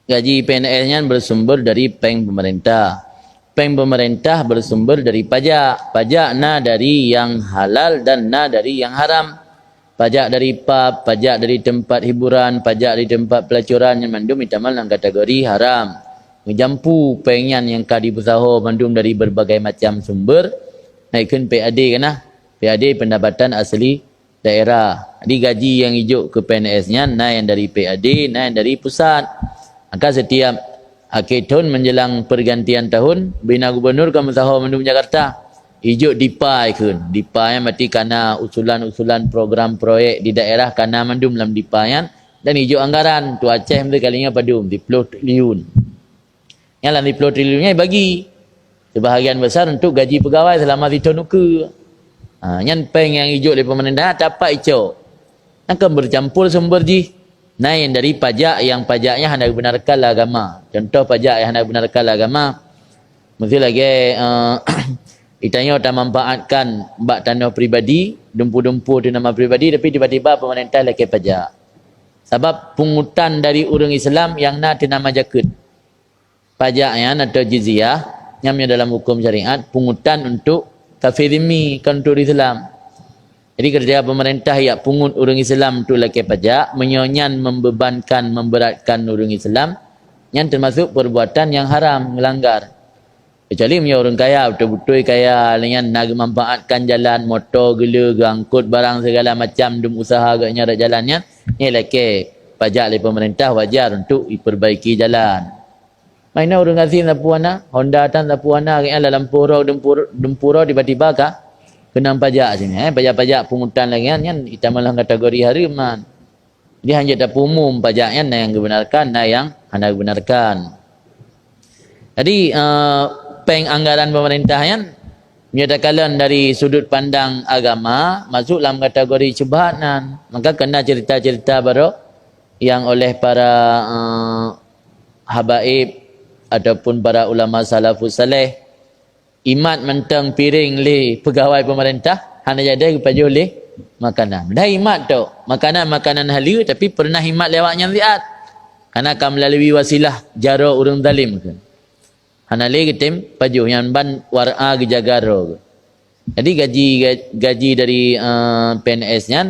Gaji PNS-nya bersumber dari peng pemerintah. Peng pemerintah bersumber dari pajak. Pajak na dari yang halal dan na dari yang haram. Pajak dari pub, pajak dari tempat hiburan, pajak dari tempat pelacuran yang mandum itamal dalam kategori haram. Menjampu pengen yang kadi besaho mandum dari berbagai macam sumber naikkan PAD kan. PAD pendapatan asli daerah. Jadi gaji yang hijau ke PNS-nya naik yang dari PAD, naik yang dari pusat. Maka setiap akhir tahun menjelang pergantian tahun, Bina Gubernur ke Masaho Mandum Jakarta, hijau dipai kun. Dipai yang mati karena usulan-usulan program proyek di daerah karena mandum dalam dipayan dan hijau anggaran. Tu Aceh mereka kalinya padum, 10 triliun. Yang dalam 10 triliunnya bagi sebahagian besar untuk gaji pegawai selama tahun nuka. Yang peng yang hijau dari pemerintah dapat hijau. Akan bercampur sumber ji. Nah yang dari pajak yang pajaknya hendak benarkan agama. Contoh pajak yang hendak benarkan agama. Mesti lagi itanya tak manfaatkan bak tanah pribadi, dumpu-dumpu di nama pribadi tapi tiba-tiba pemerintah lagi pajak. Sebab pungutan dari orang Islam yang nak nama jakut. Pajaknya atau jizyah yang dalam hukum syariat pungutan untuk kafir dhimmi kan untuk Islam. Jadi kerja pemerintah yang pungut orang Islam tu laki pajak menyonyan membebankan memberatkan orang Islam yang termasuk perbuatan yang haram melanggar. Kecuali punya orang kaya betul-betul kaya dengan nak memanfaatkan jalan motor gila angkut barang segala macam dum usaha agaknya ada jalannya ni laki pajak oleh pemerintah wajar untuk diperbaiki jalan. Mana orang Azim Lapuana, Honda Tan Lapuana agaknya dalam Dempura tiba-tiba kah kena pajak sini pajak-pajak pungutan lagi kan kita malah kategori hariman. Dia hanya tak umum pajaknya yang dibenarkan yang hendak dibenarkan. Jadi peng anggaran pemerintah yang menyatakan dari sudut pandang agama masuk dalam kategori syubhatan. Maka kena cerita-cerita baru yang oleh para habaib ataupun para ulama salafus saleh imat mentang piring li pegawai pemerintah hanya jadi kepada oleh makanan. Dah imat tu makanan halal tapi pernah imat lewatnya ziat. Karena akan melalui wasilah jara orang zalim ke. Hana le ketim paju yang ban wara gejagaro. Jadi gaji dari PNS-nya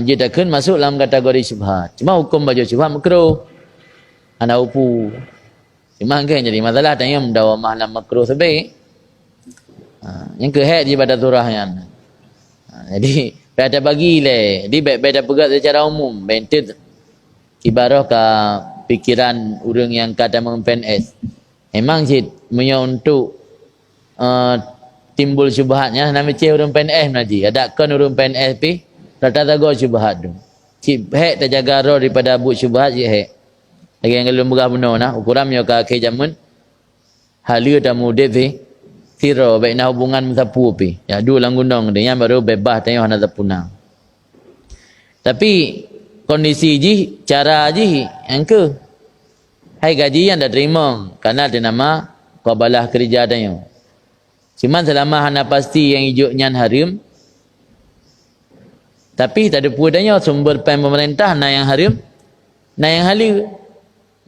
jitakeun masuk dalam kategori syubhat. Cuma hukum baju syubhat makruh. Hana upu. Cuma kan jadi masalah tanya mendawamah dalam makruh sebaik. Yang kehek je pada surahnya. Jadi pada bagi le, di baik-baik pegat secara umum, bentit ibarat ke pikiran orang yang kata PNS. Memang sih punya untuk timbul syubhatnya nama cik orang PNS naji. Ada kan orang PNS pi rata tago syubhat tu. Cik hek terjaga roh daripada buat syubhat cik hek. Lagi yang kalau murah benar nah ukuran yo ka ke jamun halia tamu devi siro baik na hubungan mensapu pi. Ya dua lang gunung dia yang baru bebas tanya hana tapuna. Tapi kondisi ji cara ji engke hai gaji yang dah terima karena ada nama qabalah kerja tanya. Cuma selama hana pasti yang hijaunya haram tapi tak ada puadanya sumber pen pemerintah na yang haram na yang halal.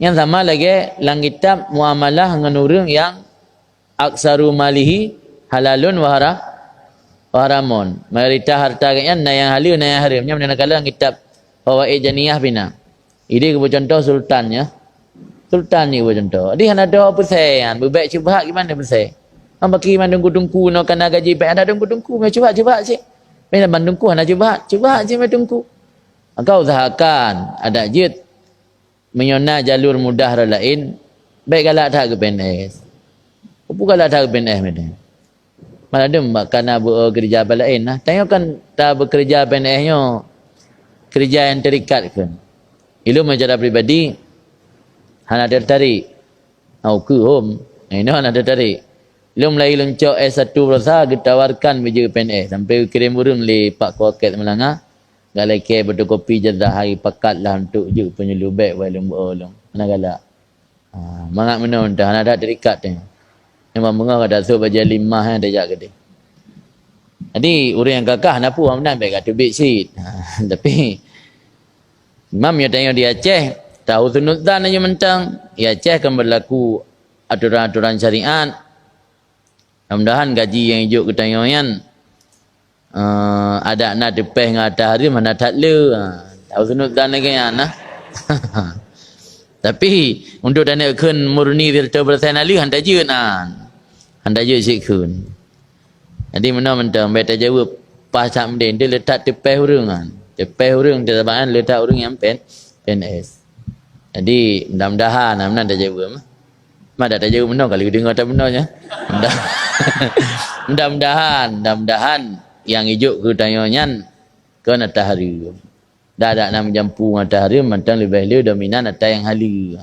Yang sama lagi lang kitab muamalah dengan orang yang aksaru malihi halalun wa haramun. Mayoritas harta kayaknya na yang halal na yang haram. Yang mana kala kitab fawaid janiyah bina. Ini kepo contoh sultannya. Sultan ni kepo contoh. Dia hana ada persen. Berbaik syubhat gimana persen? Hang bagi mandungku-dungku no kena gaji baik ada dungku-dungku me syubhat sih. Mana mandungku hana syubhat je mandungku. Engkau usahakan ada jid menyona jalur mudah lain baik galak tak ke PNS. Apa galak tak ke PNS macam. Mana ada mbak kana bekerja lain lah. Tanyakan tak bekerja PNS-nya kerja yang terikat kan. Ilmu secara pribadi hana tertarik. Au ke home. Ini hana tertarik. Ilmu mulai luncok S1 rasa ditawarkan beja PNS sampai kirim burung le Pak Kuaket Melangah. Galai ke berdokopi jazah hari pakat lah untuk je penyuluh baik walum bolong. Mana galak. Mangat menun dah ada terikat dia. Memang mengar ada so baja 5 yang dajak ke dia. Jadi orang yang kakah nak puang menang baik kat bit sit. Tapi Imam yang tanya di Aceh tahu sunudzan aja mentang ya ceh kan berlaku aturan-aturan syariat. Mudah-mudahan gaji yang hijau ketanyoyan ada nak depeh ngata hari mana tak le. Tahu sunudzan lagi ya nah. Tapi untuk dana kun murni 100% ali handa je nan. Handa je sik kun. Jadi mana mentang beta jawab pas sak mden dia letak tepeh urang kan. Tepeh urang dia tabakan letak urang yang PNS. Jadi mudah-mudahan mana dah jawab. Mana dah jawab benar kali dengar tak benarnya. Mudah-mudahan yang hijau ke tanyonya ke matahari. Dah ada nama jampu matahari mentang lebih dominan atau yang hali.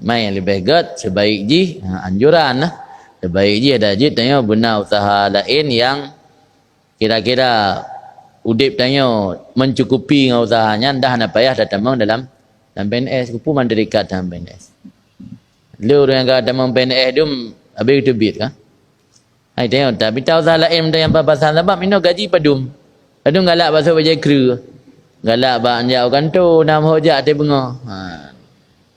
Mai yang lebih gut sebaik ji anjuran lah. Sebaik ji ada ji tanya benar usaha lain yang kira-kira udip tanya mencukupi dengan usahanya dah nak payah datang dalam PNS kupu mandirikat dalam PNS. Lu orang yang datang PNS tu habis itu bit kan? Hai tanya tapi tahu usaha lain yang pasal sebab minum gaji padum. Padum galak pasal wajah kru. Galak bang jauh kan tu nama hojak dia bengah.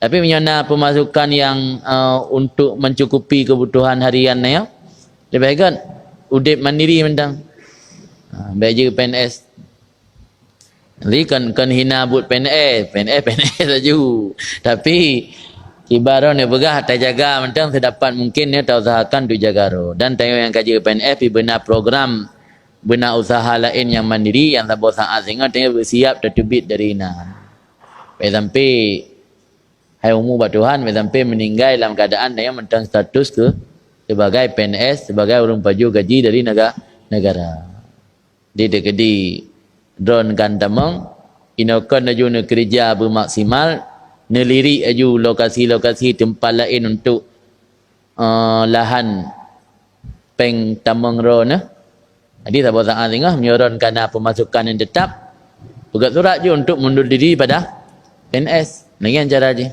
Tapi menyana pemasukan yang untuk mencukupi kebutuhan harian ni ya. Lebih kan udip mandiri mentang. Baik je PNS. Jadi kan hina buat PNS saja. Tapi ibarat ni begah tak jaga mentang sedapat mungkin dia tak usahakan tu jaga ro. Dan tengok yang kaji PNS benar program benar usaha lain yang mandiri yang tak saat sehingga tengok bersiap terbit dari ina. Sampai hai umur buat Tuhan sampai meninggal dalam keadaan dia mentang status ke sebagai PNS, sebagai orang paju gaji dari negara. Dia dekedi drone kan tamang inokan aju ne kerja bermaksimal neliri aju lokasi-lokasi tempat lain untuk lahan peng tamang ro nah. Jadi tak saat tengah menyoronkan pemasukan yang tetap pegat surat je untuk mundur diri pada PNS. Lagian cara je.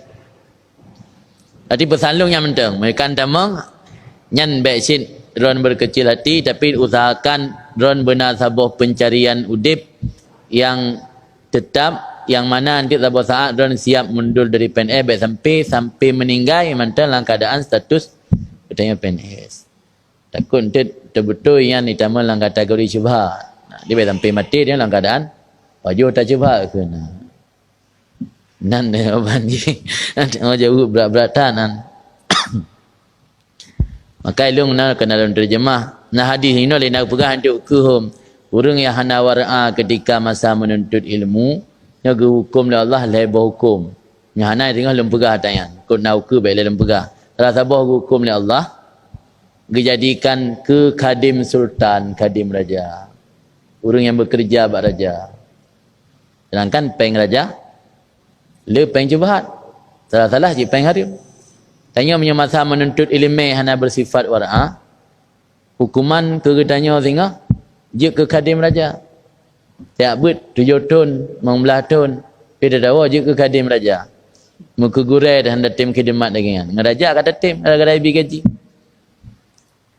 Tadi bersalung yang penting. Mereka tamang nyan beksit drone berkecil hati tapi usahakan drone benar sabuh pencarian udip yang tetap yang mana nanti sabuh saat drone siap mundur dari PNS sampai meninggal mantan dalam keadaan status katanya PNS. Takut betul yang ditama dalam kategori syubhat. Dia sampai mati dia dalam keadaan wajib tak syubhat ke nah. Nan dia banji. Nanti jauh berat-beratan nan. Maka ilmu nak kena dalam terjemah. Nah hadis ini oleh nak pegang untuk kuhum. Orang yang hana wara'a ketika masa menuntut ilmu, nya hukum oleh Allah lebih hukum. Nya hana tengah lempegah tayan. Kau nak ke baik lempegah. Salah sabah hukum oleh Allah dijadikan ke khadim sultan, khadim raja. Orang yang bekerja bak raja. Sedangkan peng raja le peng jubahat. Salah-salah je peng harim. Tanya punya masa menuntut ilmu hana bersifat wara'a. Hukuman ke gedanya singa je ke khadim raja. Tiap but 7 tahun, 15 tahun. Dia dah je ke khadim raja. Muka gurai dah hendak tim khidmat lagi kan. Dengan raja kata tim, ada lebih gaji.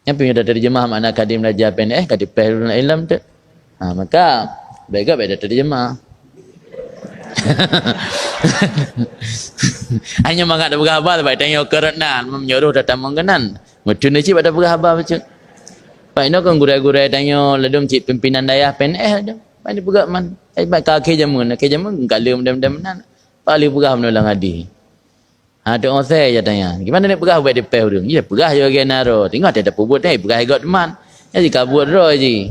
Yang punya dah terjemah makna khadim raja PNS, khadim Pehlul Ilm tu. Maka baik dah terjemah. Hanya mangak dah berkhabar baik tanya kerenan menyuruh datang mengenan. Macam ni cik pada berkhabar macam. Pak ino kan gurai-gurai tanya ledum cik pimpinan dayah PNS ada. Pak ni pegak man. Baik kaki jamun kala mudah-mudahan. Pak ali pegah menolong hadi. Tu orang saya je tanya. Gimana nak pegah buat depan urang? Ya pegah je bagi naro. Tengok dia tak buat pegah ikut teman. Ya jika buat ro je.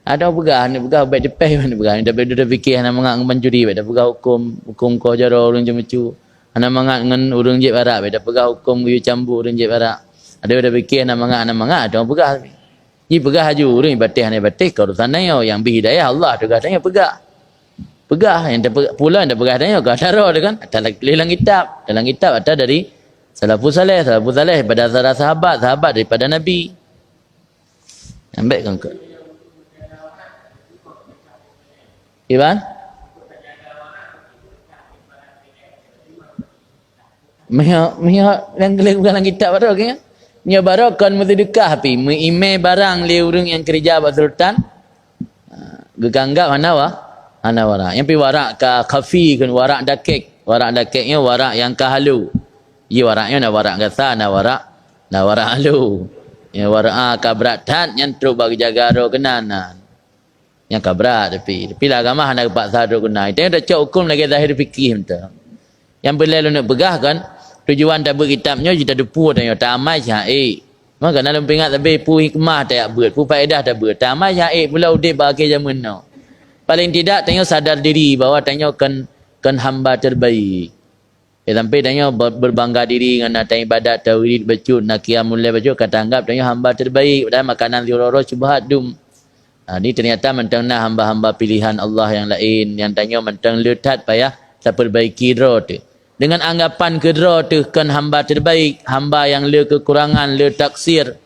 Ada pegah ni pegah buat depan ni pegah. Dia dah fikir nak mangak mencuri, dah pegah hukum kau jaro urang jemecu. Ana mangak ngan urang je barak, dah pegah hukum yu campur urang je barak. Ada dah fikir nak mangak ada pegah. Ji pegah aju urang batih ni batih kau sana yo yang bihidayah Allah tu katanya pegah. Pegah yang pula dah pegah tanya kau daro kan. Dalam kitab ada dari salafus saleh daripada sahabat daripada Nabi. Ambil kan ke? Iban? Mihak yang dalam kitab ada ke? Nya barakan muzidikah pi ime barang le urang yang kerja bak sultan. Geganggap mana wa? Ana warak. Yang pi warak ka khafi kan warak dakik. Warak dakiknya warak yang kahalu. Ya waraknya nak warak kata, nak warak halu. Ya warak kabrat yang terus bagi jaga ro kenanan. Yang kabrat tapi lah agama hendak paksa ro kena. Itu dah cak hukum lagi zahir fikih entah. Yang boleh nak begah kan tujuan tak berkitabnya kita depu tanya tamai syai. Maka dalam pingat tapi pu hikmah tak buat, pu faedah tak buat. Tamai syai pula udip bagi zaman now. Paling tidak tanya sadar diri bahawa tanya kan hamba terbaik. Sampai tanya berbangga diri dengan tanya ibadat tauhid bacut nak qiyamul lail bacut kata anggap tanya hamba terbaik padahal makanan zurara syubhat dum. Ni ternyata mentang nah hamba-hamba pilihan Allah yang lain yang tanya mentang letat payah terperbaiki dro tu. Dengan anggapan kedra tu kan hamba terbaik, hamba yang le kekurangan, le taksir,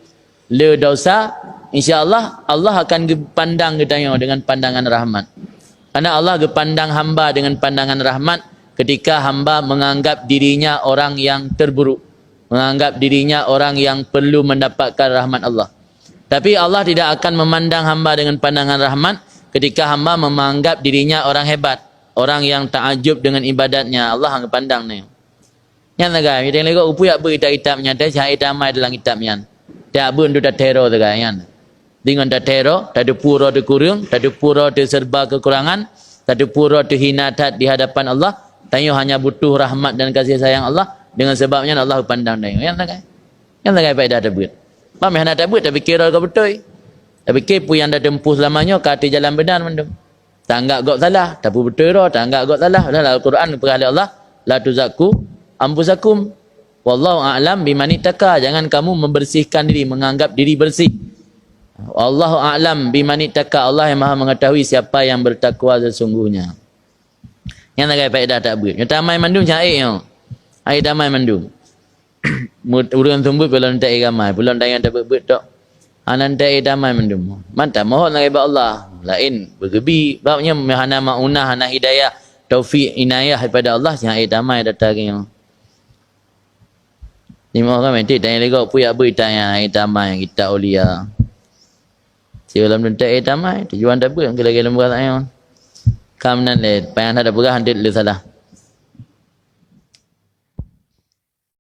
le dosa, insya-Allah Allah akan pandang kita dengan pandangan rahmat. Karena Allah pandang hamba dengan pandangan rahmat ketika hamba menganggap dirinya orang yang terburuk, menganggap dirinya orang yang perlu mendapatkan rahmat Allah. Tapi Allah tidak akan memandang hamba dengan pandangan rahmat ketika hamba menganggap dirinya orang hebat, orang yang takjub dengan ibadatnya. Allah akan pandang ni. Yang naga, kita lagi upu ya beri kitabnya, dah cahaya damai dalam kitabnya. Dia pun tu dah teror tu kan. Dengan dah teror, dah pura tu kurang, dah pura tu serba kekurangan, dah pura tu hina tat di hadapan Allah. Tanya hanya butuh rahmat dan kasih sayang Allah. Dengan sebabnya Allah pandang dia. Yang naga faedah tak buat. Pamih nak tak buat tapi kira kau betul. Tapi kepu yang dah tempuh selamanya kata jalan benar mendum. Tak anggap kau salah, tapi betul dah, tak anggap kau salah. Dalam Al-Quran perkara Allah, la tuzakku anfusakum wallahu a'lam bimani taka. Jangan kamu membersihkan diri, menganggap diri bersih. Wallahu a'lam bimani taka. Allah yang Maha mengetahui siapa yang bertakwa sesungguhnya. Yang nak faedah tak buat. Yang tamai mandum cari yo. Ai tamai mandum. Urang tumbut belum tak ramai, belum tayang tak buat tok. Anan tak damai mandum. Mantap mohon nak Allah. Lain bergebi babnya hana maunah hana hidayah taufik inayah daripada Allah yang damai datang yo. Lima orang mesti tanya lagi puyak beri tanya damai kita ulia. Sebelum tak damai tujuan tak buat lagi lembaga tanya. Kam nan le payah ada berah hantit le salah.